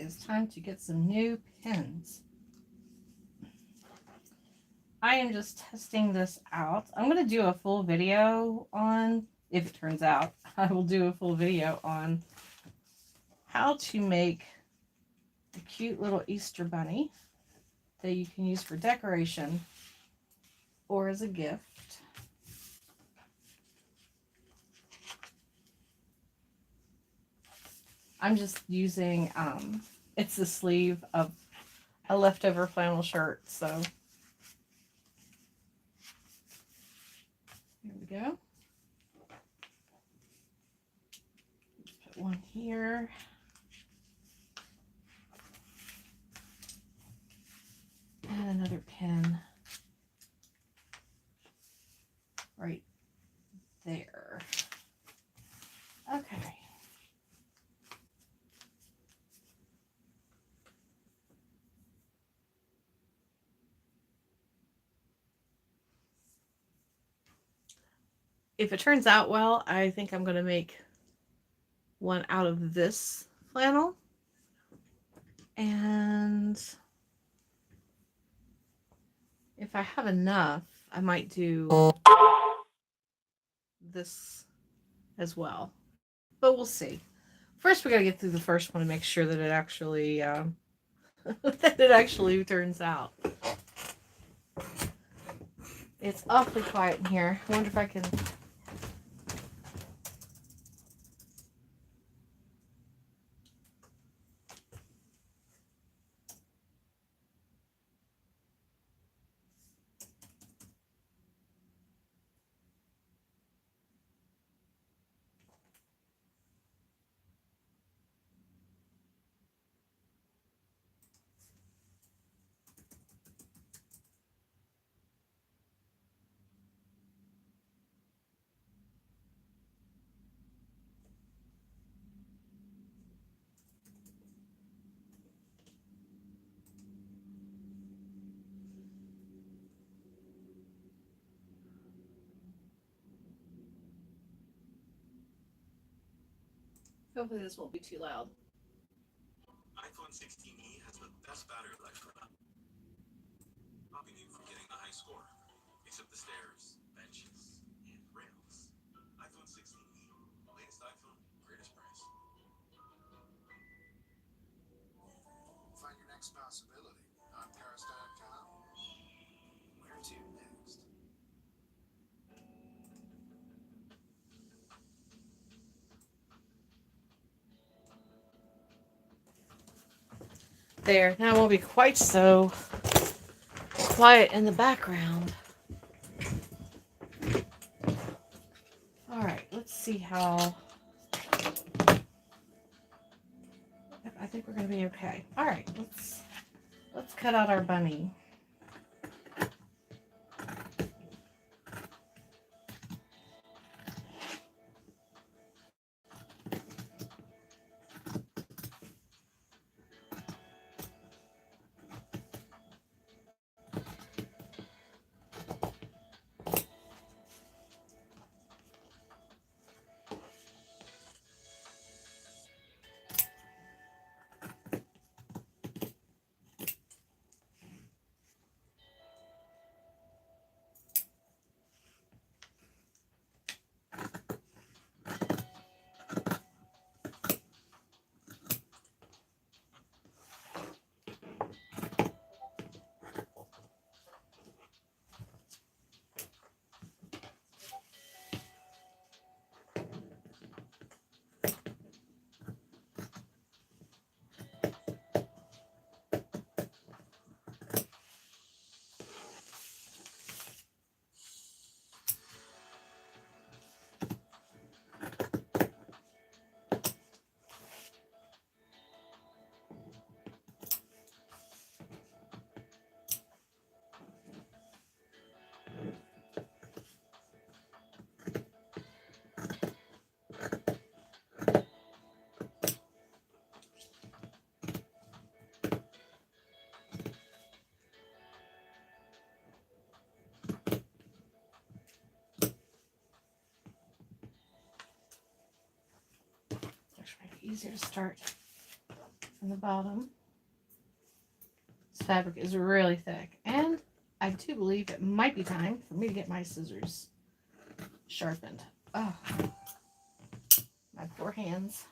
is time to get some new pins. I am just testing this out. I'm going to do a full video on, if it turns out, I will do a full video on how to make a cute little Easter bunny that you can use for decoration or as a gift. I'm just using, it's the sleeve of a leftover flannel shirt, so here we go. Put one here. And another pin right there. Okay. If it turns out well, I think I'm going to make one out of this flannel. And if I have enough, I might do this as well. But we'll see. First, we got to get through the first one and make sure that it actually that it actually turns out. It's awfully quiet in here. I wonder if I can. Hopefully, this won't be too loud. iPhone 16e has the best battery life for that. Stopping you from getting a high score. Except the stairs, benches, and rails. iPhone 16e. Latest iPhone, greatest price. Find your next possibility on Paris.com. Where to next? There. Now it won't be quite so quiet in the background. All right, let's see how. I think we're gonna be okay. All right, let's cut out our bunny. Easier to start and the bottom. This fabric is really thick, and I do believe it might be time for me to get my scissors sharpened. Oh, my poor hands.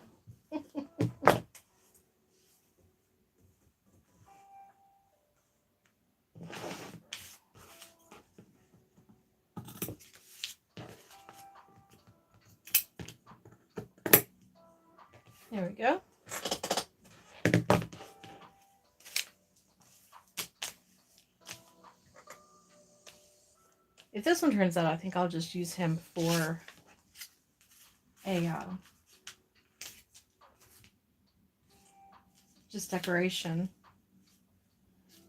There we go. If this one turns out, I think I'll just use him for a just decoration.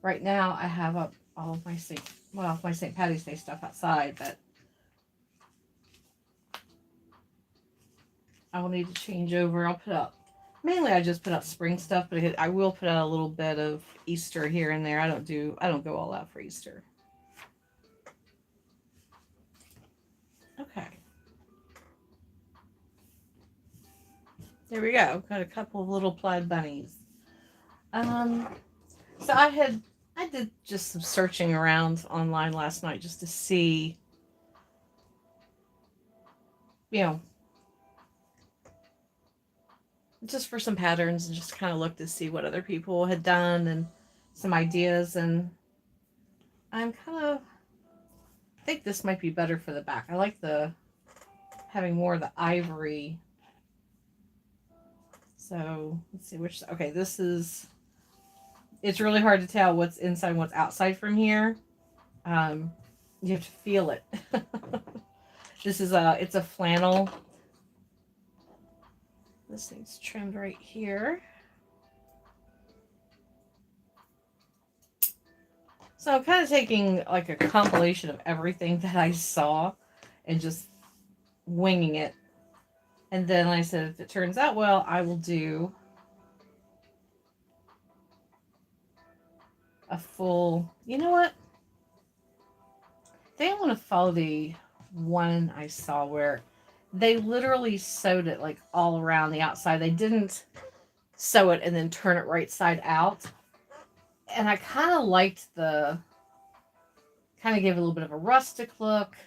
Right now, I have up all of my St. Patty's Day stuff outside, but I will need to change over. I'll put up, mainly I just put out spring stuff, but I will put out a little bit of Easter here and there. I don't go all out for Easter. Okay. There we go. Got a couple of little plaid bunnies. So I did just some searching around online last night just to see, just for some patterns, and just kind of look to see what other people had done and some ideas. And I think this might be better for the back. I like having more of the ivory. So let's see okay, it's really hard to tell what's inside and what's outside from here. You have to feel it. It's a flannel. This thing's trimmed right here. So I'm kind of taking like a compilation of everything that I saw and just winging it. And then like I said, if it turns out well, I will do a full, you know what? I think I want to follow the one I saw where they literally sewed it like all around the outside. They didn't sew it and then turn it right side out. And I kind of liked kind of gave it a little bit of a rustic look.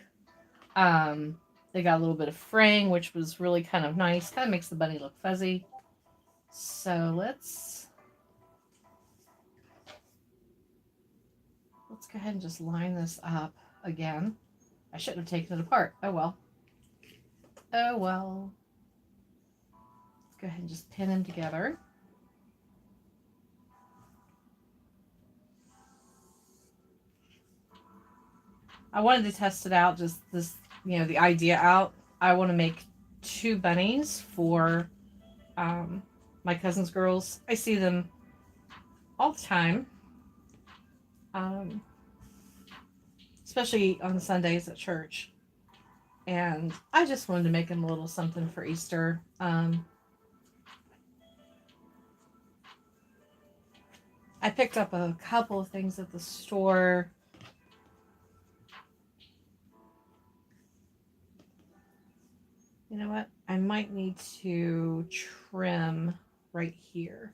They got a little bit of fraying, which was really kind of nice. Kind of makes the bunny look fuzzy. So let's go ahead and just line this up again. I shouldn't have taken it apart. Oh well. Oh well. Let's go ahead and just pin them together. I wanted to test it out, just this, the idea out. I want to make 2 bunnies for my cousin's girls. I see them all the time, especially on Sundays at church. And I just wanted to make them a little something for Easter. I picked up a couple of things at the store. You know what? I might need to trim right here.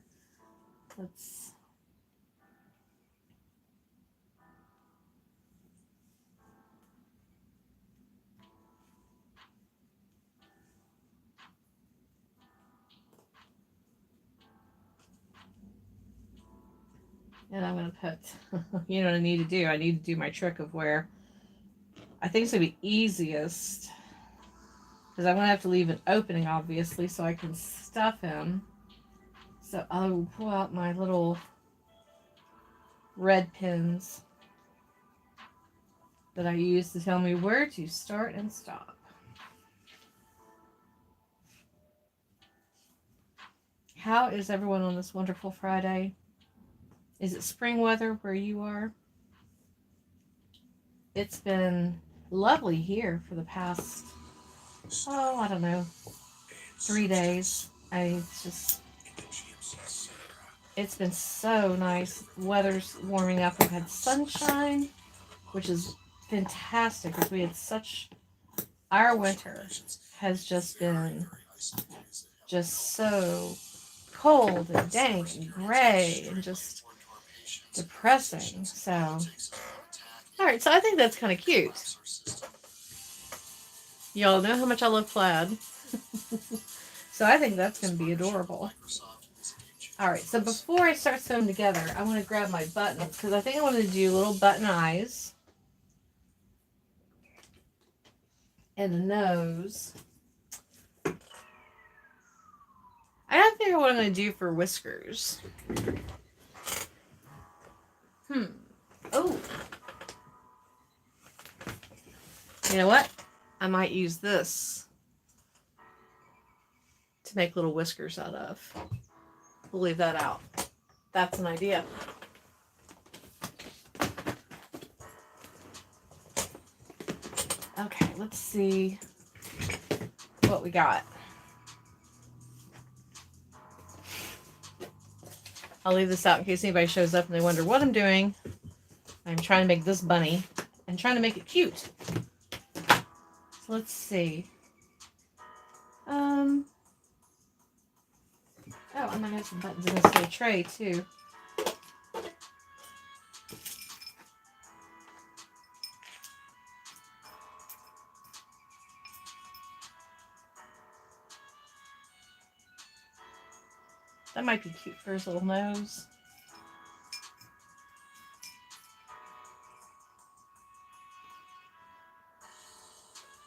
And I'm going to put, you know what I need to do? I need to do my trick of where I think it's going to be easiest, because I'm going to have to leave an opening, obviously, so I can stuff him. So I will pull out my little red pins that I use to tell me where to start and stop. How is everyone on this wonderful Friday? Is it spring weather where you are? It's been lovely here for the past, I don't know, 3 days. It's been so nice. Weather's warming up. We've had sunshine, which is fantastic because we had our winter has just been so cold and dank and gray and just depressing. So, alright, so I think that's kind of cute. Y'all know how much I love plaid. So I think that's going to be adorable. Alright, so before I start sewing together, I want to grab my buttons because I think I want to do little button eyes and a nose. I gotta figure out what I'm going to do for whiskers. Oh. You know what? I might use this to make little whiskers out of. We'll leave that out. That's an idea. Okay, let's see what we got. I'll leave this out in case anybody shows up and they wonder what I'm doing. I'm trying to make this bunny and trying to make it cute. So let's see. Oh, I might have some buttons in this little tray too. That might be cute for his little nose.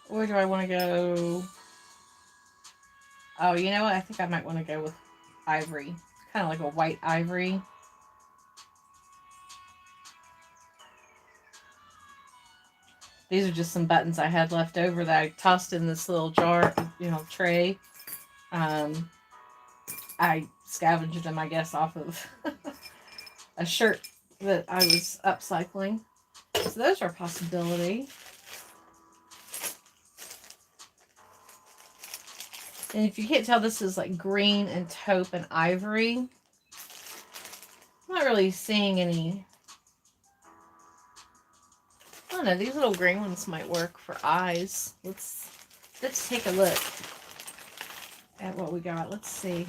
Or do I want to go... Oh, you know what? I think I might want to go with ivory. Kind of like a white ivory. These are just some buttons I had left over that I tossed in this little jar, tray. I scavenged them, I guess, off of a shirt that I was upcycling. So those are a possibility. And if you can't tell, this is like green and taupe and ivory. I'm not really seeing any. I don't know, these little green ones might work for eyes. Let's take a look at what we got. Let's see.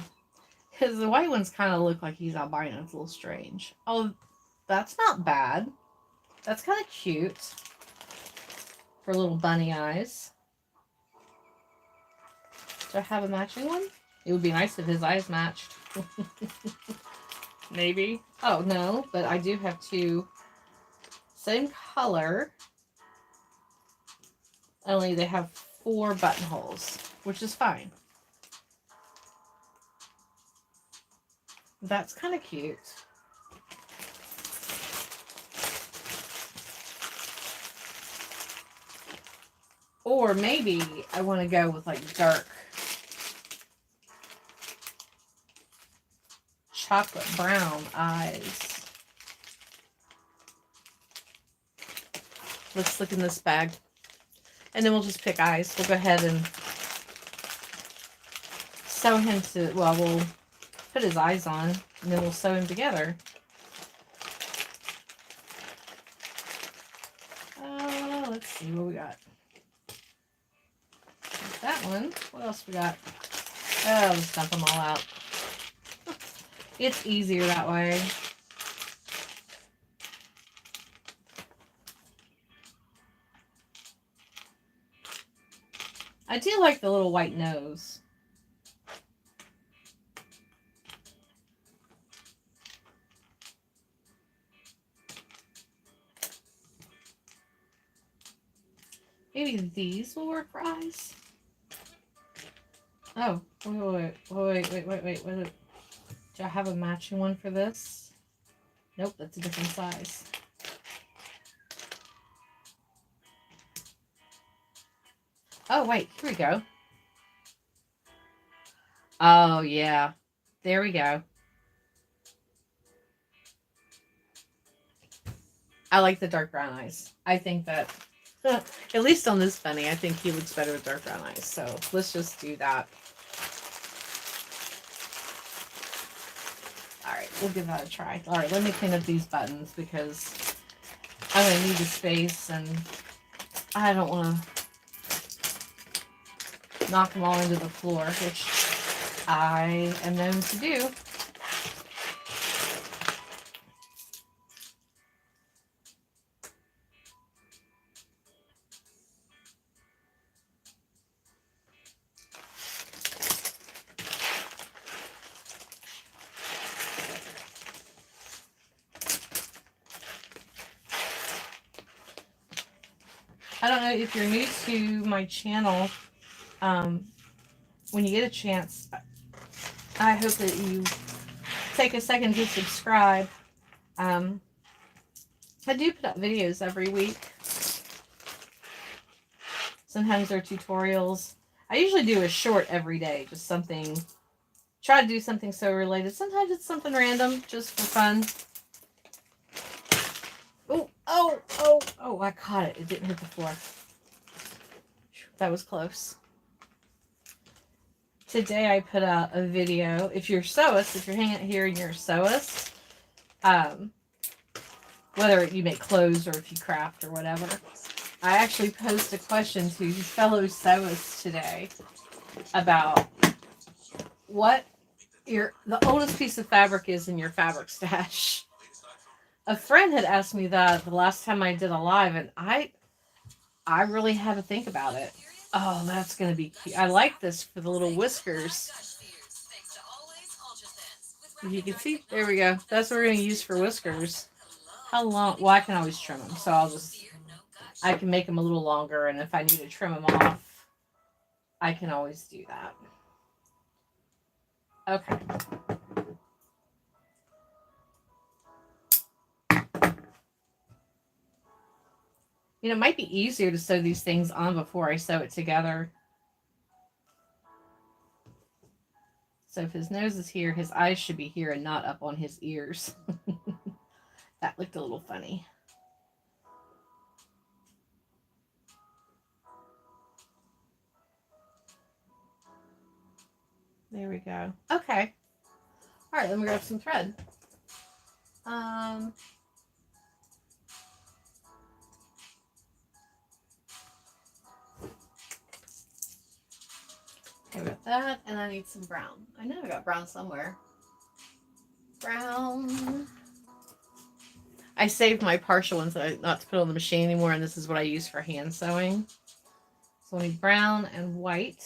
Because the white ones kind of look like he's albino. It's a little strange. Oh, that's not bad. That's kind of cute for little bunny eyes. Do I have a matching one? It would be nice if his eyes matched. Maybe. Oh, no. But I do have two. Same color. Only they have 4 buttonholes, which is fine. That's kind of cute. Or maybe I want to go with like dark chocolate brown eyes. Let's look in this bag. And then we'll just pick eyes. We'll go ahead and sew him to, well, we'll put his eyes on, and then we'll sew him together. Let's see what we got. There's that one. What else we got? Oh, let's dump them all out. It's easier that way. I do like the little white nose. Maybe these will work for eyes. Oh, wait. Do I have a matching one for this? Nope, that's a different size. Oh, wait, here we go. Oh, yeah. There we go. I like the dark brown eyes. I think that, at least on this bunny, I think he looks better with dark brown eyes. So let's just do that. Alright, we'll give that a try. Alright, let me clean up these buttons because I'm going to need the space and I don't want to knock them all into the floor, which I am known to do. I don't know if you're new to my channel. When you get a chance, I hope that you take a second to subscribe. I do put up videos every week. Sometimes they're tutorials. I usually do a short every day, just something. Try to do something so related. Sometimes it's something random, just for fun. Oh, I caught it. It didn't hit the floor. That was close. Today I put out a video. If you're sewist, if you're hanging out here and you're a sewist, whether you make clothes or if you craft or whatever, I actually posed a question to fellow sewists today about what the oldest piece of fabric is in your fabric stash. A friend had asked me that the last time I did a live, and I really had to think about it. Oh, that's going to be cute. I like this for the little whiskers. You can see, there we go. That's what we're going to use for whiskers. How long? Well, I can always trim them, so I can make them a little longer, and if I need to trim them off, I can always do that. Okay. You know, it might be easier to sew these things on before I sew it together. So if his nose is here, his eyes should be here and not up on his ears. That looked a little funny. There we go. Okay. All right, let me grab some thread. I got that, and I need some brown. I know I got brown somewhere. Brown. I saved my partial ones not to put on the machine anymore, and this is what I use for hand sewing. So I need brown and white.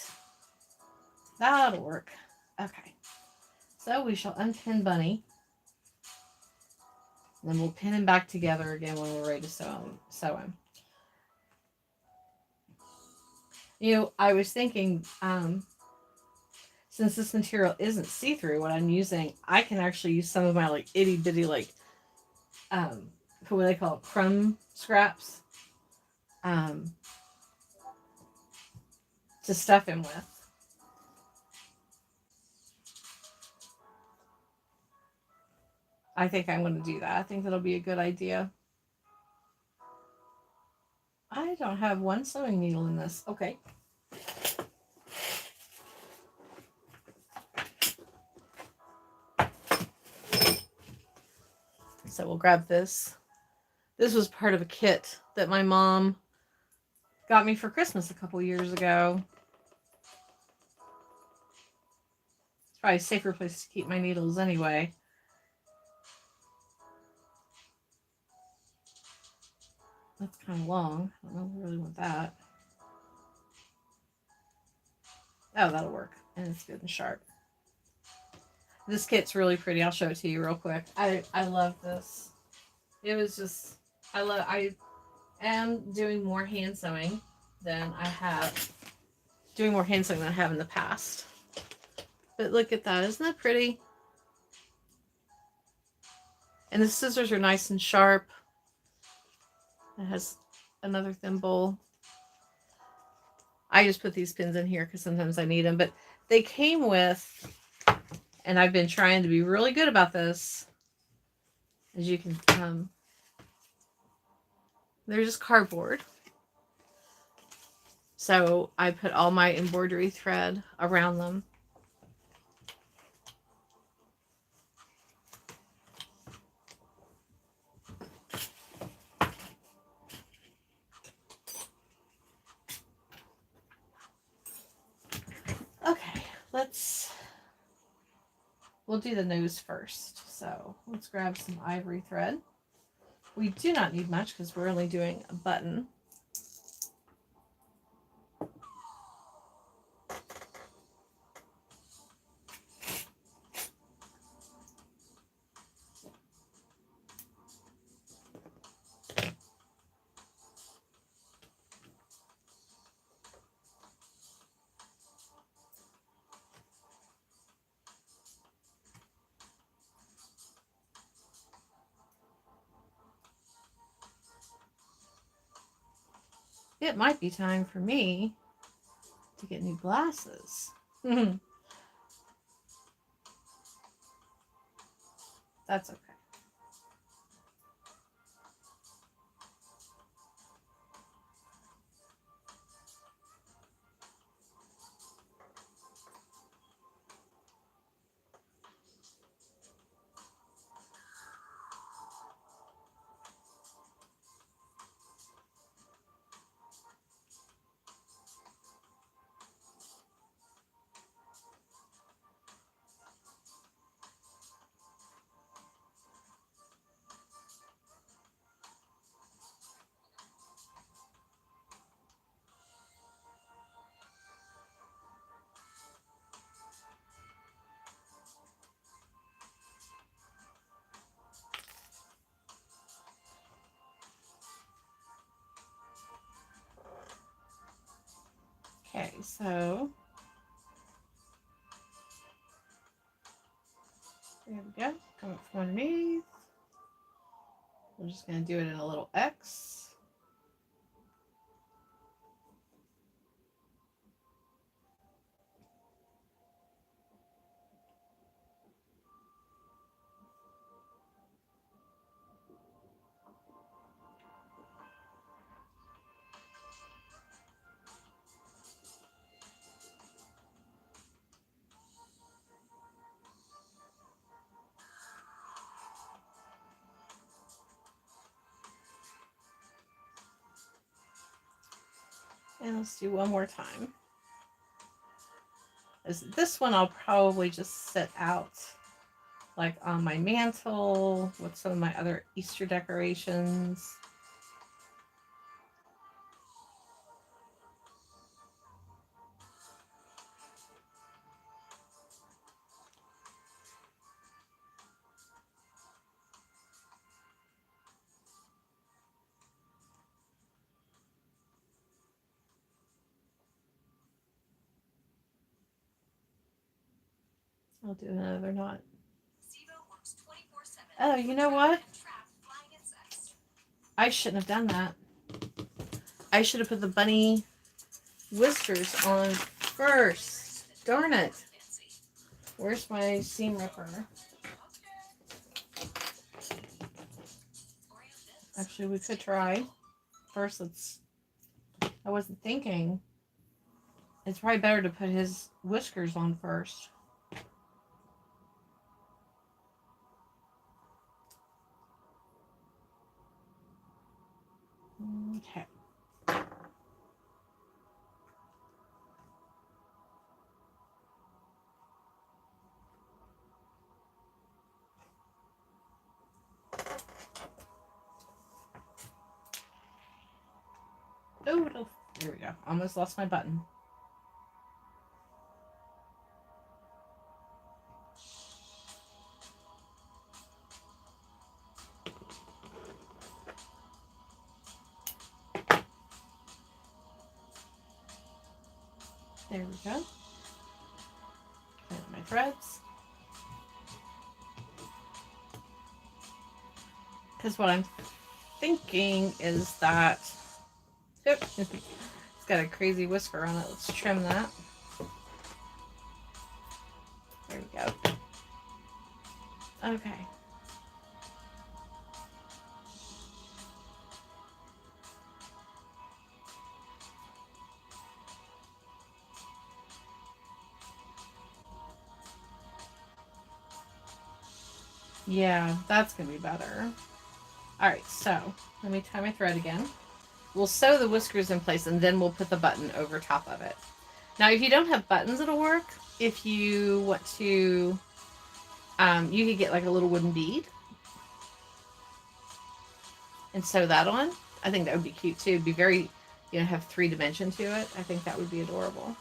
That'll work. Okay. So we shall unpin Bunny. Then we'll pin him back together again when we're ready to sew him. You know, I was thinking, since this material isn't see-through, what I'm using, I can actually use some of my like itty bitty like what they call it, crumb scraps, to stuff him with. I think I'm going to do that. I think that'll be a good idea. I don't have one sewing needle in this. Okay. So we'll grab this. This was part of a kit that my mom got me for Christmas a couple years ago. It's probably a safer place to keep my needles anyway. That's kind of long. I don't know if I really want that. Oh, that'll work. And it's good and sharp. This kit's really pretty. I'll show it to you real quick. I love this. It was just, I am doing more hand sewing than I have in the past. But look at that. Isn't that pretty? And the scissors are nice and sharp. It has another thimble. I just put these pins in here because sometimes I need them. But they came with, and I've been trying to be really good about this. As you can, they're just cardboard. So I put all my embroidery thread around them. Okay, let's we'll do the nose first. So let's grab some ivory thread. We do not need much because we're only doing a button. It might be time for me to get new glasses. That's okay. Okay, so there we go. Come up from underneath. We're just going to do it in a little X. And let's do one more time. This one I'll probably just set out like on my mantle with some of my other Easter decorations. I'll do another knot. Oh, you know what? I shouldn't have done that. I should have put the bunny whiskers on first. Darn it. Where's my seam ripper? Actually, we could try. First, I wasn't thinking. It's probably better to put his whiskers on first. Okay. Oh, there we go. Almost lost my button. There we go. And my threads. Because what I'm thinking is that it's got a crazy whisker on it. Let's trim that. There we go. Okay. Yeah, that's going to be better. Alright, so let me tie my thread again. We'll sew the whiskers in place and then we'll put the button over top of it. Now, if you don't have buttons, it'll work. If you want to You could get like a little wooden bead and sew that on. I think that would be cute too. It'd be very, have 3 dimension to it. I think that would be adorable.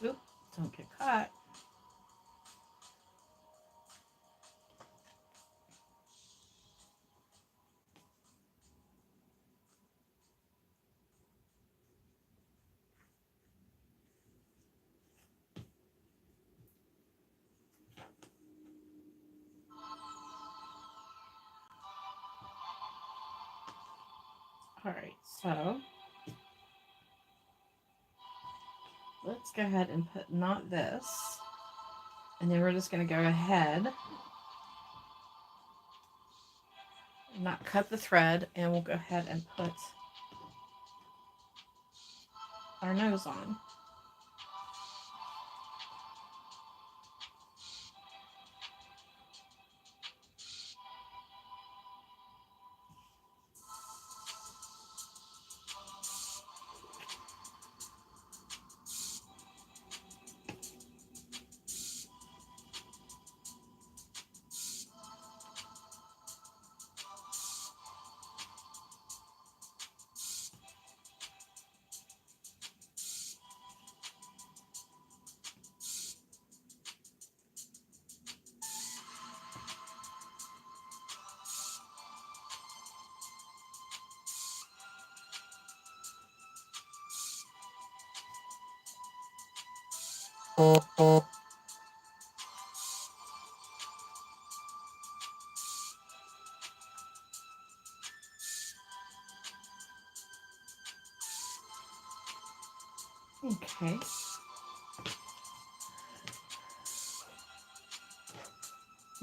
Oop, don't get caught. All right, so let's go ahead and put not this. And then we're just going to go ahead and not cut the thread, and we'll go ahead and put our nose on. Okay.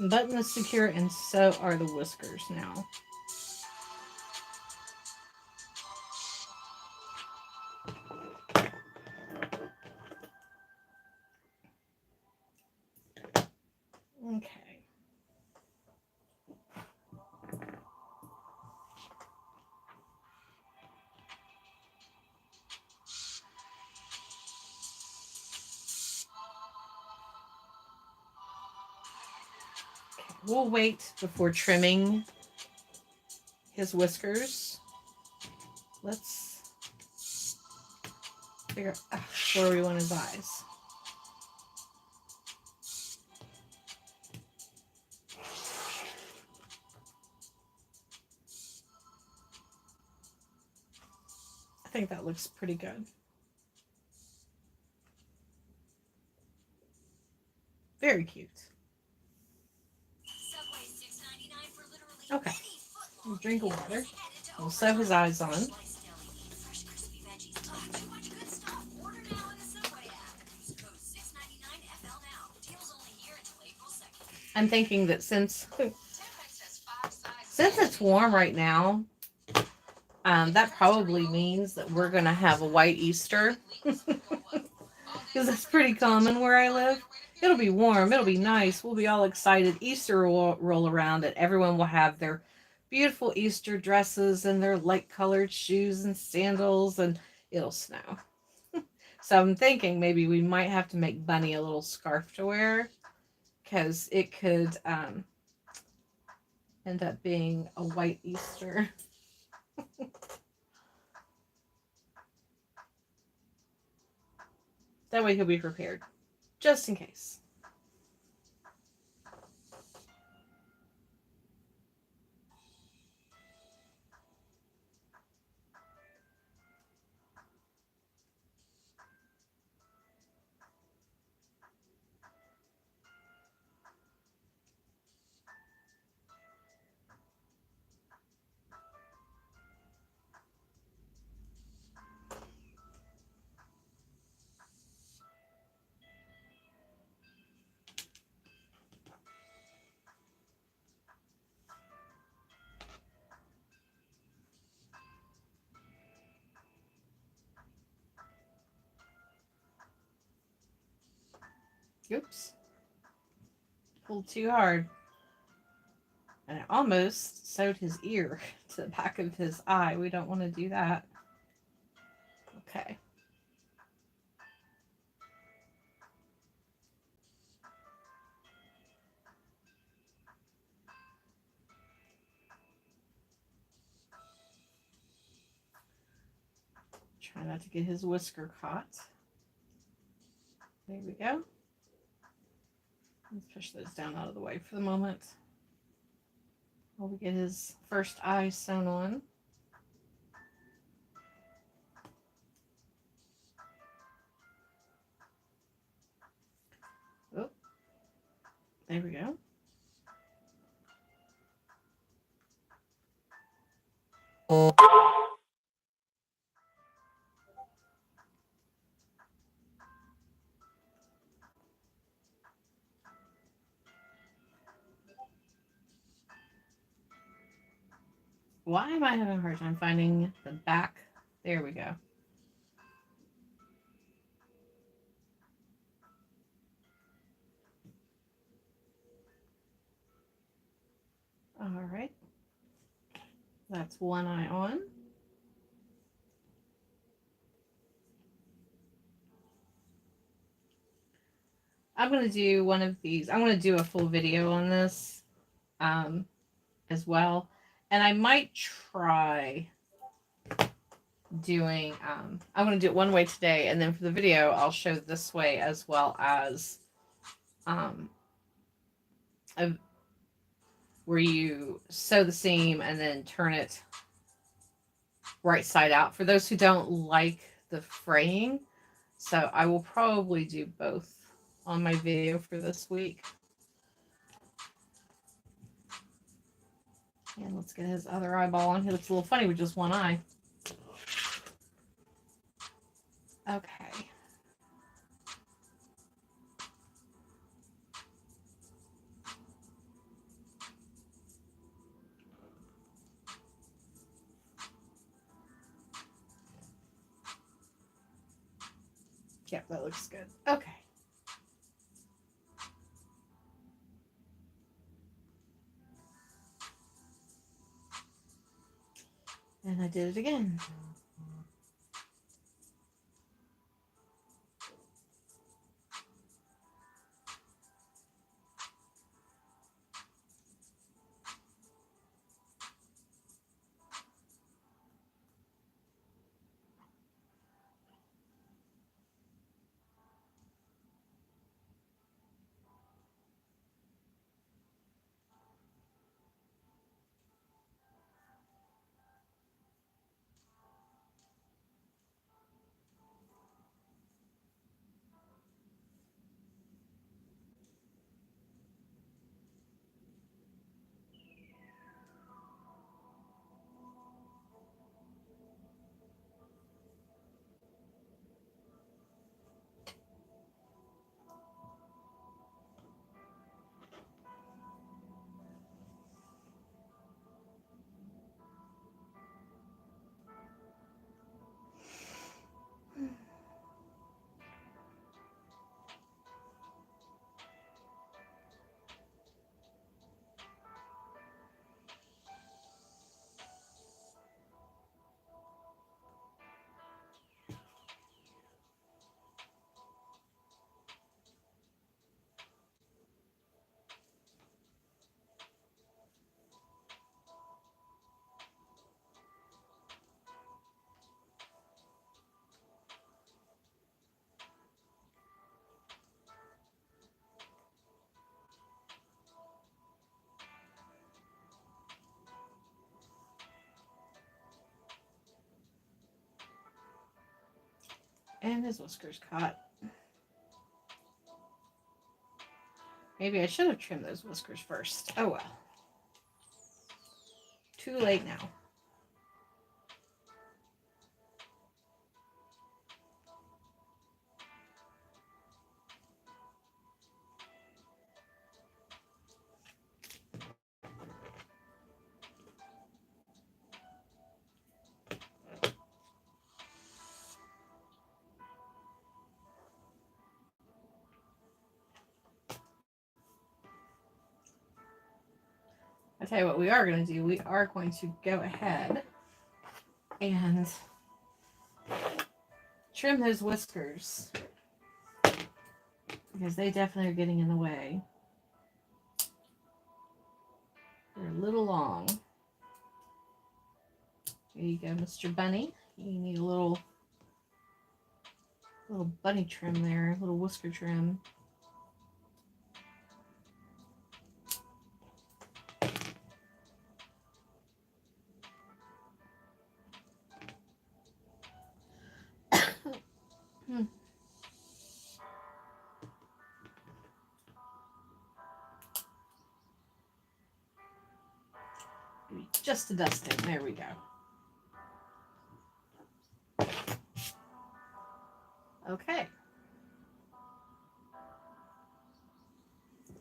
Button is secure, and so are the whiskers now. Okay. We'll wait before trimming his whiskers. Let's figure out where we want his eyes. I think that looks pretty good. Very cute. Okay. We'll drink of water. We'll sew his eyes on. I'm thinking that since it's warm right now, that probably means that we're going to have a white Easter. Because that's pretty common where I live. It'll be warm. It'll be nice. We'll be all excited. Easter will roll around and everyone will have their beautiful Easter dresses and their light colored shoes and sandals, and it'll snow. So I'm thinking maybe we might have to make Bunny a little scarf to wear, because it could end up being a white Easter. That way he'll be prepared, just in case. Oops. Pulled too hard. And I almost sewed his ear to the back of his eye. We don't want to do that. Okay. Try not to get his whisker caught. There we go. Let's push those down out of the way for the moment. While we get his first eye sewn on. Oh, there we go. Why am I having a hard time finding the back? There we go. All right. That's one eye on. I'm going to do one of these. I'm going to do a full video on this as well. And I might try doing, I'm going to do it one way today. And then for the video, I'll show this way as well as where you sew the seam and then turn it right side out for those who don't like the fraying. So I will probably do both on my video for this week. And let's get his other eyeball on. He looks a little funny with just one eye. Okay. Yep, that looks good. Okay. And I did it again. And his whiskers caught. Maybe I should have trimmed those whiskers first. Oh well. Too late now. I'll tell you what we are going to do. We are going to go ahead and trim those whiskers because they definitely are getting in the way. They're a little long. There you go, Mr. Bunny. You need a little bunny trim there, a little whisker trim. Just a dusting. There we go. Okay.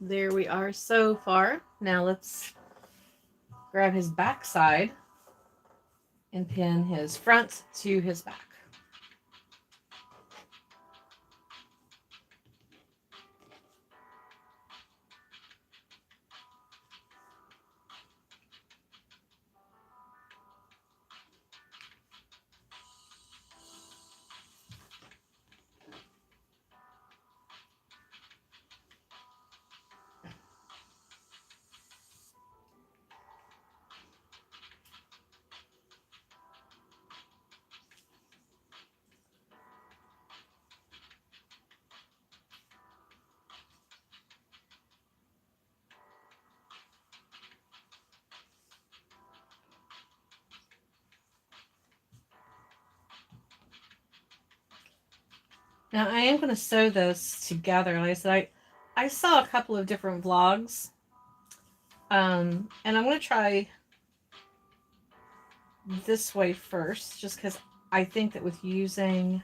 There we are so far. Now let's grab his back side and pin his front to his back. Now I am going to sew this together. Like I said, I saw a couple of different vlogs. And I'm going to try this way first, just because I think that with using,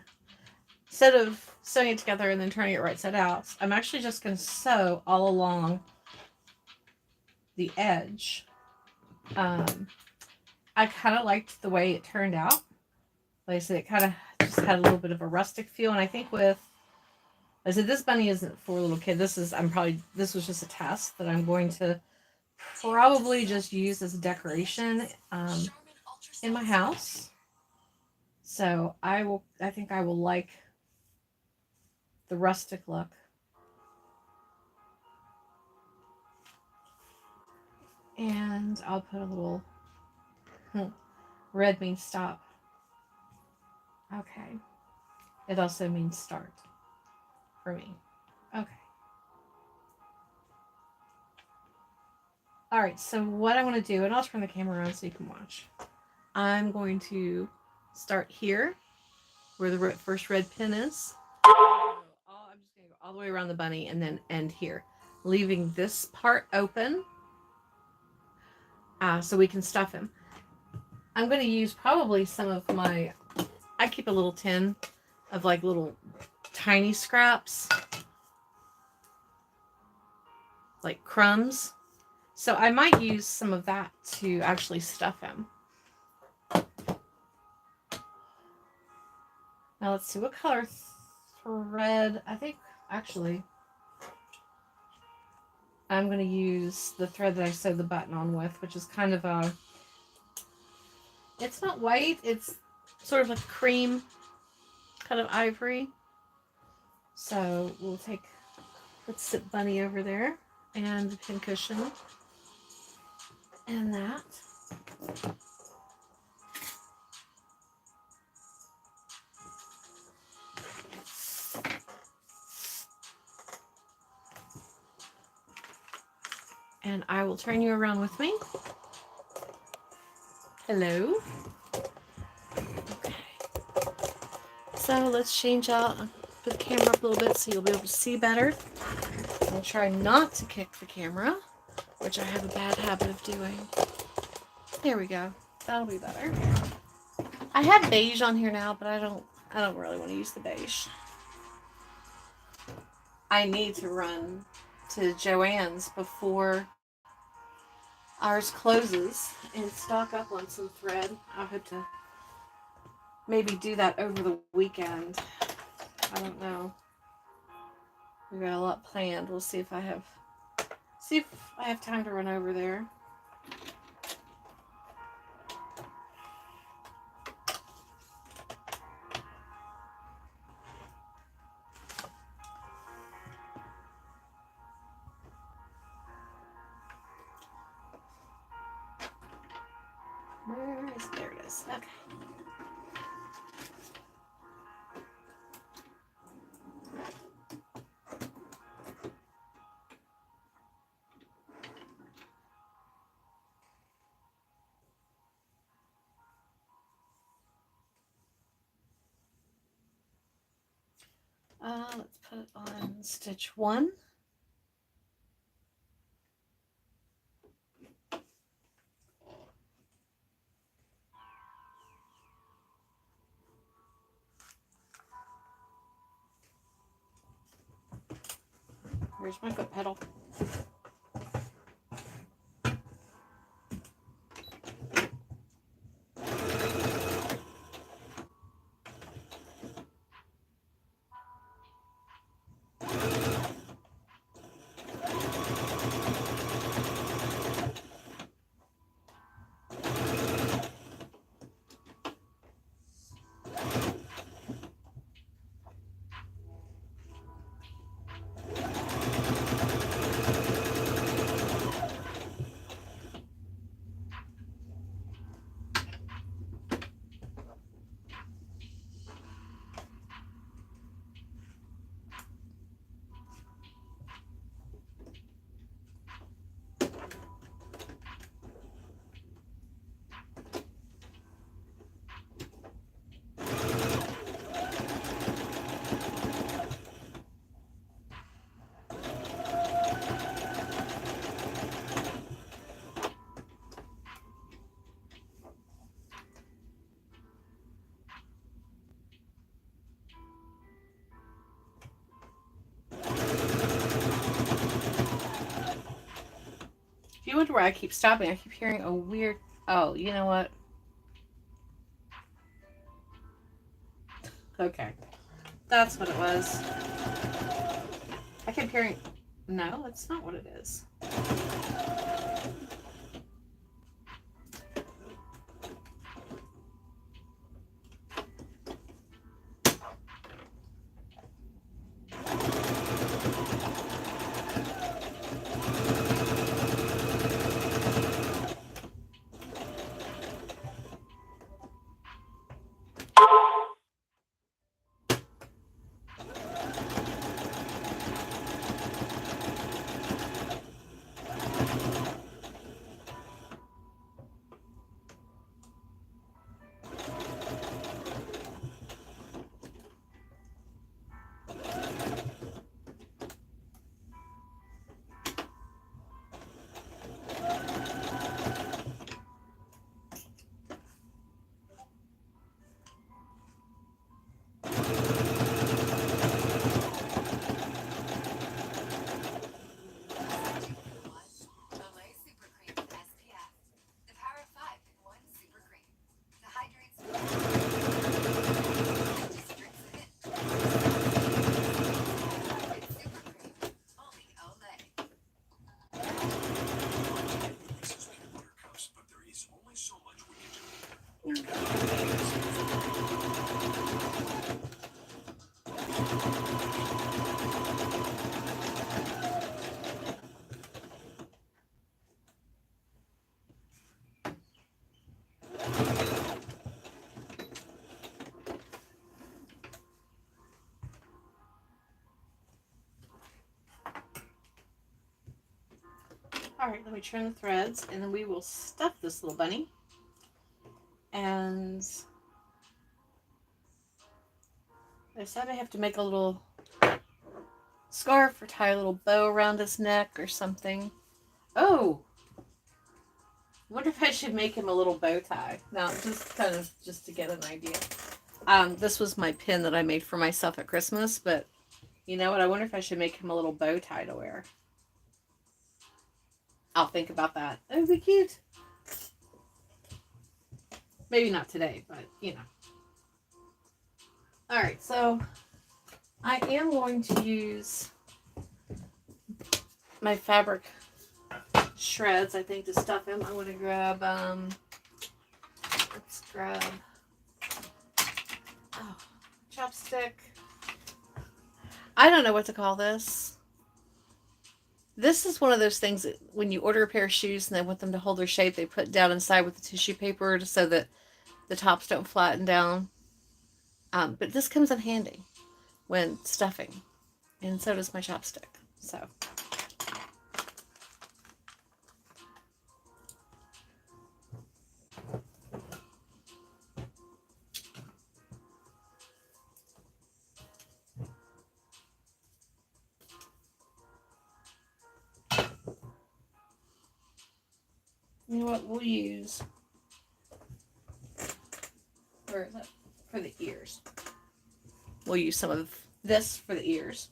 instead of sewing it together and then turning it right side out, I'm actually just going to sew all along the edge. I kind of liked the way it turned out. Like I said, it kind of just had a little bit of a rustic feel, and I think with, I said this bunny isn't for a little kid. This was just a test that I'm going to probably just use as a decoration in my house. So I think I will like the rustic look. And I'll put a little red means stop. Okay. It also means start for me. Okay. All right, so what I want to do, and I'll turn the camera around so you can watch. I'm going to start here where the first red pin is. I'm just going to go all the way around the bunny and then end here, leaving this part open so we can stuff him. I'm going to use probably some of my, I keep a little tin of like little tiny scraps, like crumbs. So I might use some of that to actually stuff him. Now let's see, what color thread? I think actually I'm going to use the thread that I sewed the button on with, which is kind of a, it's not white, it's sort of like cream, kind of ivory. So we'll take, let's sit bunny over there and the pin cushion and that. And I will turn you around with me. Hello. Okay. So let's change out, put the camera up a little bit so you'll be able to see better. I'll try not to kick the camera, which I have a bad habit of doing. There we go. That'll be better. I have beige on here now, but I don't really want to use the beige. I need to run to Joann's before ours closes and stock up on some thread. I hope to maybe do that over the weekend. I don't know. We've got a lot planned. We'll see if I have time to run over there. is. Okay. Let's put it on stitch 1. Where's my foot pedal? If you wonder why I keep stopping, I keep hearing a weird... Oh, you know what? Okay. That's what it was. I kept hearing... No, that's not what it is. Alright, let me turn the threads, and then we will stuff this little bunny. And I said I have to make a little scarf or tie a little bow around his neck or something. Oh! I wonder if I should make him a little bow tie. Now, just to get an idea. This was my pin that I made for myself at Christmas, but you know what? I wonder if I should make him a little bow tie to wear. I'll think about that. That would be cute. Maybe not today, but you know. Alright, so I am going to use my fabric shreds, I think, to stuff him. I'm going to grab, let's grab, chopstick. I don't know what to call this. This is one of those things that when you order a pair of shoes and they want them to hold their shape, they put down inside with the tissue paper so that the tops don't flatten down. But this comes in handy when stuffing, and so does my chopstick. So. You know what we'll use? Where is it? For the ears. We'll use some of this for the ears.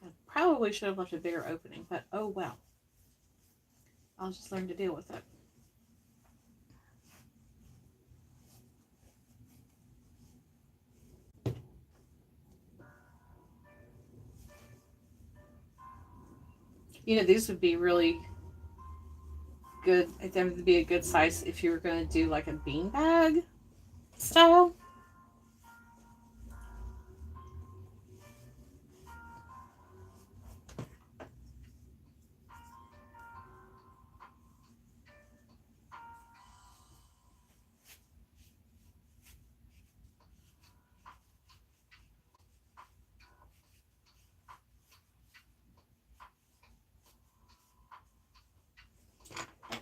I probably should have left a bigger opening, but oh well. I'll just learn to deal with it. You know, these would be really good. I think it would be a good size if you were going to do like a beanbag style.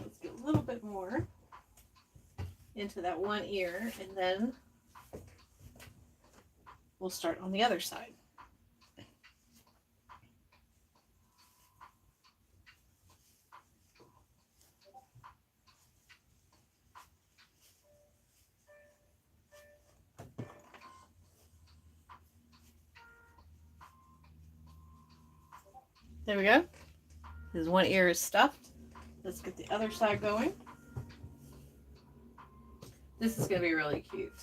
Let's get a little bit more into that one ear, and then we'll start on the other side. There we go. This one ear is stuffed. Let's get the other side going. This is going to be really cute.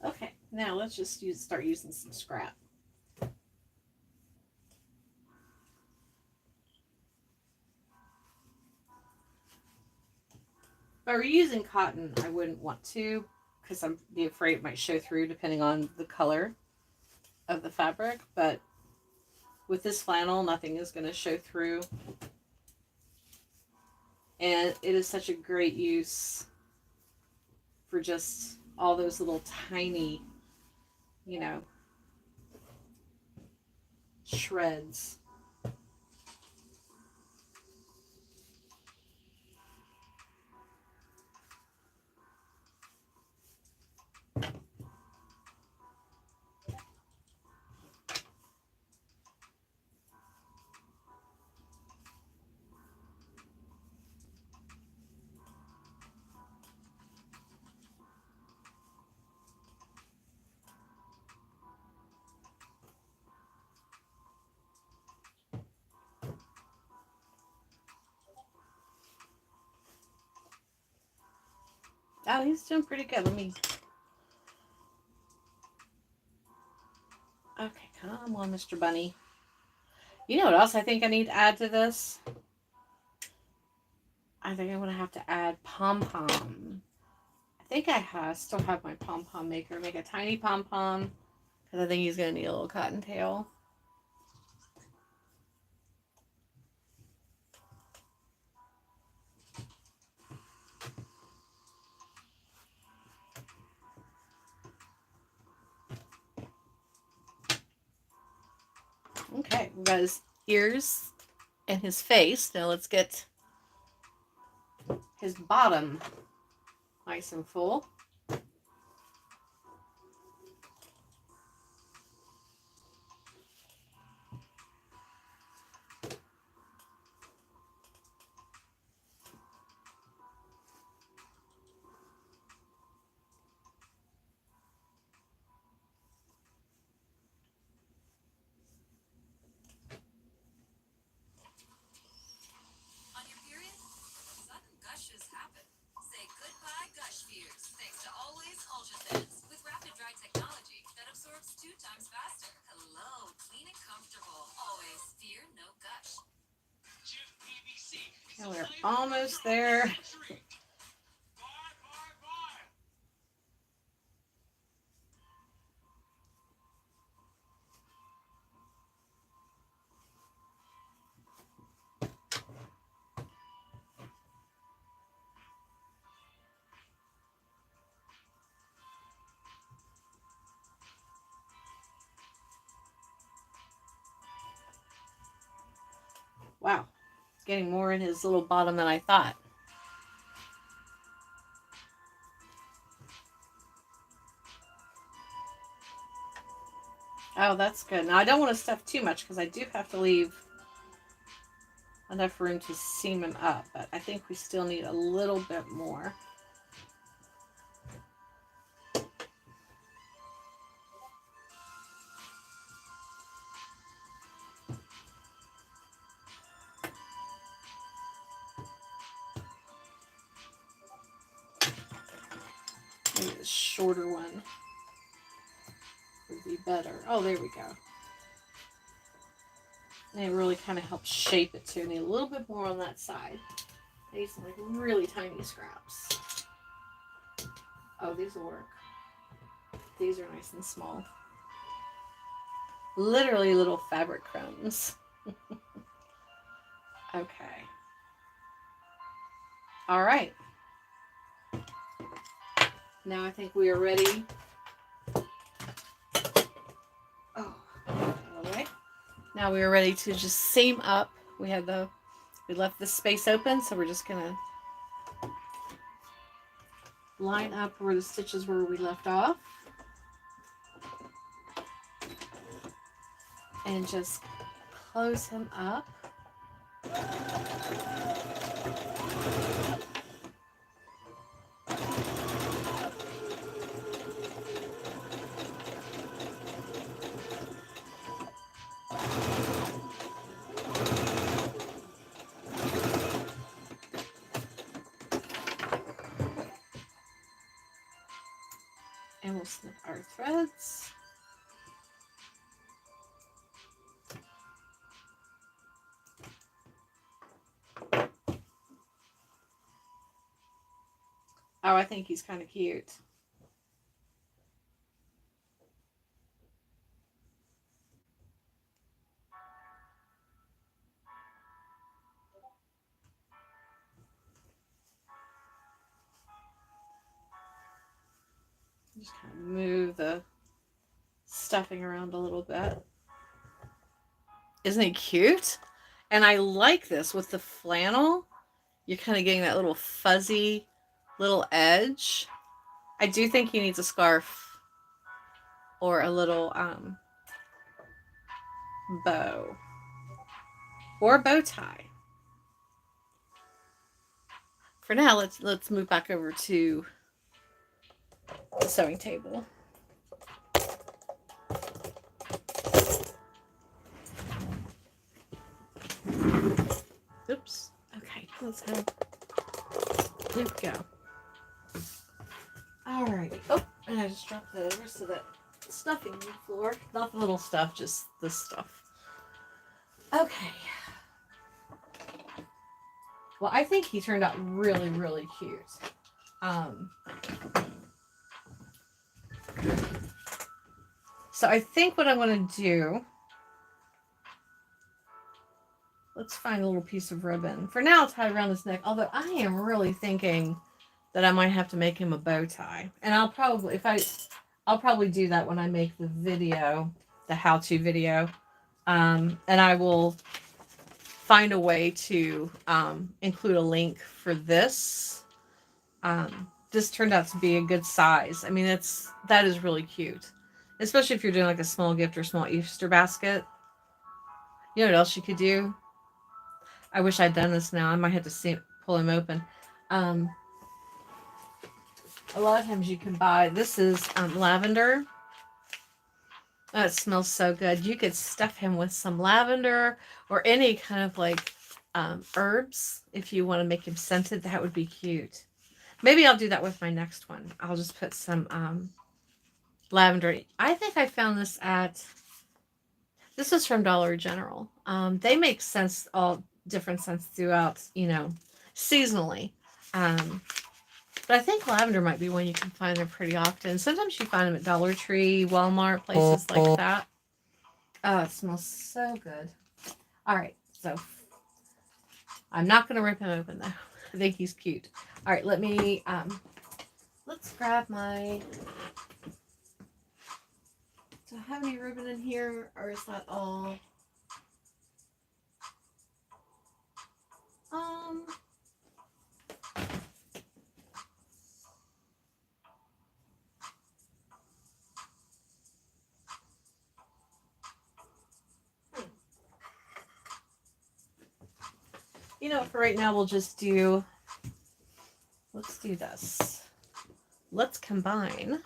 Okay, now let's just start using some scrap. If I were using cotton, I wouldn't want to, because I'd be afraid it might show through depending on the color of the fabric, but with this flannel, nothing is going to show through. And it is such a great use for just all those little tiny, you know, shreds. Oh, he's doing pretty good. Let me. Okay, come on, Mr. Bunny. You know what else I think I need to add to this? I think I'm going to have to add pom-pom. I think still have my pom-pom maker. Make a tiny pom-pom. Because I think he's going to need a little cottontail. Okay, we got his ears and his face. Now let's get his bottom nice and full. On your period, sudden gushes happen. Say goodbye gush fears thanks to Always Ultra Thins with rapid dry technology that absorbs 2 times faster. Hello, clean and comfortable. Always fear no gush. And we're almost there. Wow, getting more in his little bottom than I thought. Oh, that's good. Now I don't want to stuff too much because I do have to leave enough room to seam him up, but I think we still need a little bit more. Maybe the shorter one would be better. Oh, there we go. And it really kind of helps shape it too. I need a little bit more on that side. I need some like really tiny scraps. Oh, these will work. These are nice and small. Literally little fabric crumbs. Okay. All right. Now I think we are ready. Oh, all right. Now we are ready to just seam up. We left this space open, so we're just gonna line up where the stitches were we left off. And just close him up. And we'll snip our threads. Oh, I think he's kind of cute. Just kind of move the stuffing around a little bit. Isn't he cute? And I like this with the flannel. You're kind of getting that little fuzzy little edge. I do think he needs a scarf or a little bow or a bow tie. For now, let's move back over to the sewing table. Oops. Okay, let's go. There we go. Alrighty. Oh, and I just dropped that over so that stuffing on the floor. Not the little stuff, just this stuff. Okay. Well, I think he turned out really, really cute. So I think what I'm going to do, let's find a little piece of ribbon. For now, tie around his neck, although I am really thinking that I might have to make him a bow tie. And I'll probably, I'll probably do that when I make the video, the how-to video. And I will find a way to include a link for this. This turned out to be a good size. I mean, that is really cute. Especially if you're doing like a small gift or small Easter basket. You know what else you could do? I wish I'd done this now. I might have to pull him open. A lot of times you can buy, this is lavender. Oh, it smells so good. You could stuff him with some lavender or any kind of like herbs. If you want to make him scented, that would be cute. Maybe I'll do that with my next one. I'll just put some lavender. I think I found this this is from Dollar General. They make sense, all different scents throughout, seasonally. But I think lavender might be one you can find there pretty often. Sometimes you find them at Dollar Tree, Walmart, places like that. Oh, it smells so good. All right, so I'm not going to rip him open, though. I think he's cute. All right, let me, let's grab my, do I have any ribbon in here, or is that all? For right now, we'll just do, let's do this. Let's combine.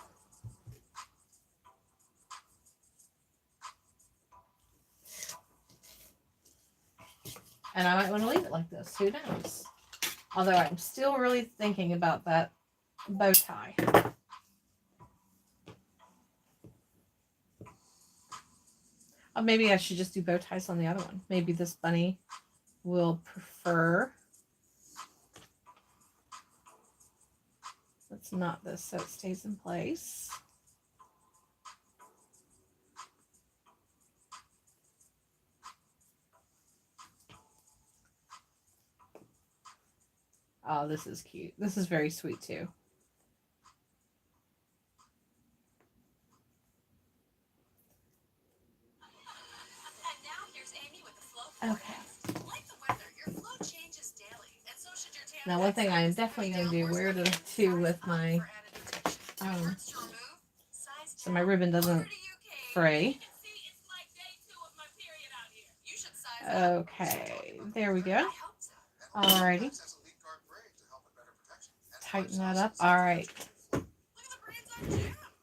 And I might want to leave it like this. Who knows? Although I'm still really thinking about that bow tie. Oh, maybe I should just do bow ties on the other one. Maybe this bunny will prefer. Let's knot this so it stays in place. Oh, this is cute. This is very sweet too. Okay. Now, one thing I am definitely going to be aware to do with my, so my ribbon doesn't fray. Okay, there we go. Alrighty. Tighten that up. All right. Let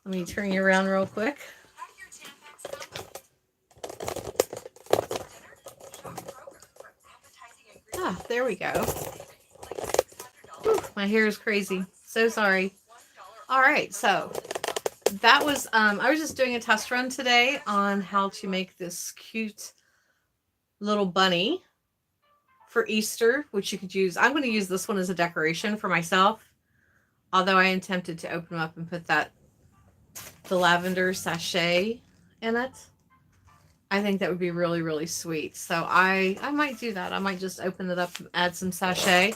me turn you around real quick. Ah, there we go. Whew, my hair is crazy. So sorry. All right, so that was, I was just doing a test run today on how to make this cute little bunny for Easter, which you could use. I'm going to use this one as a decoration for myself. Although I am tempted to open them up and put the lavender sachet in it. I think that would be really, really sweet. So I might do that. I might just open it up and add some sachet.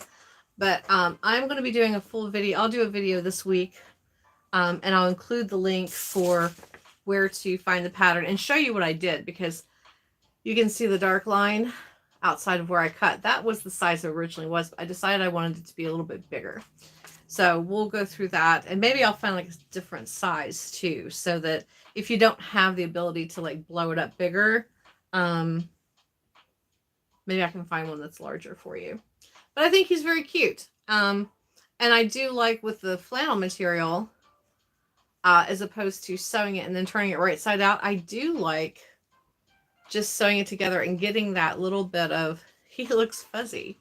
But I'm going to be doing a full video. I'll do a video this week. And I'll include the link for where to find the pattern and show you what I did. Because you can see the dark line outside of where I cut. That was the size it originally was. But I decided I wanted it to be a little bit bigger. So we'll go through that. And maybe I'll find like a different size too. So that if you don't have the ability to like blow it up bigger, maybe I can find one that's larger for you. But I think he's very cute. And I do like with the flannel material, as opposed to sewing it and then turning it right side out, I do like just sewing it together and getting that little bit of, he looks fuzzy,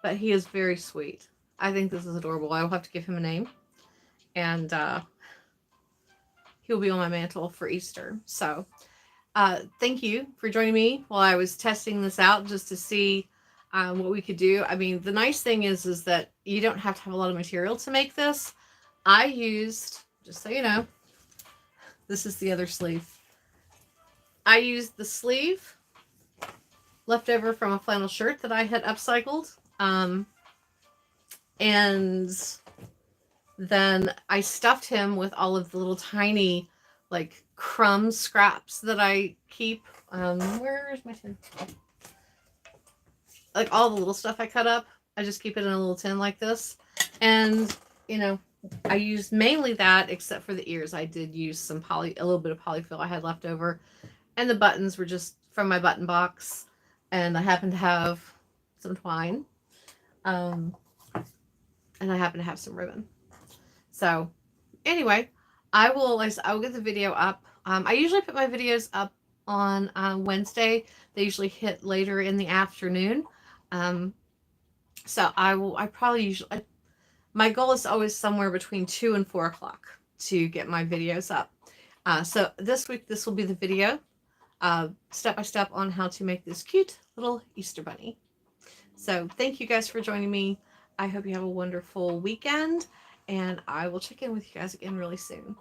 but he is very sweet. I think this is adorable. I'll have to give him a name. and he'll be on my mantle for Easter. So thank you for joining me while I was testing this out just to see what we could do. I mean, the nice thing is that you don't have to have a lot of material to make this. I used, just so you know, this is the other sleeve. I used the sleeve left over from a flannel shirt that I had upcycled. And then I stuffed him with all of the little tiny, like, crumb scraps that I keep. Where's my tin? Like, all the little stuff I cut up, I just keep it in a little tin like this. And, you know, I used mainly that, except for the ears. I did use a little bit of polyfill I had left over. And the buttons were just from my button box. And I happen to have some twine. And I happen to have some ribbon. So, anyway, I will get the video up. I usually put my videos up on Wednesday. They usually hit later in the afternoon. So my goal is always somewhere between 2 and 4 o'clock to get my videos up. So this week, this will be the video, step by step on how to make this cute little Easter bunny. So thank you guys for joining me. I hope you have a wonderful weekend, and I will check in with you guys again really soon.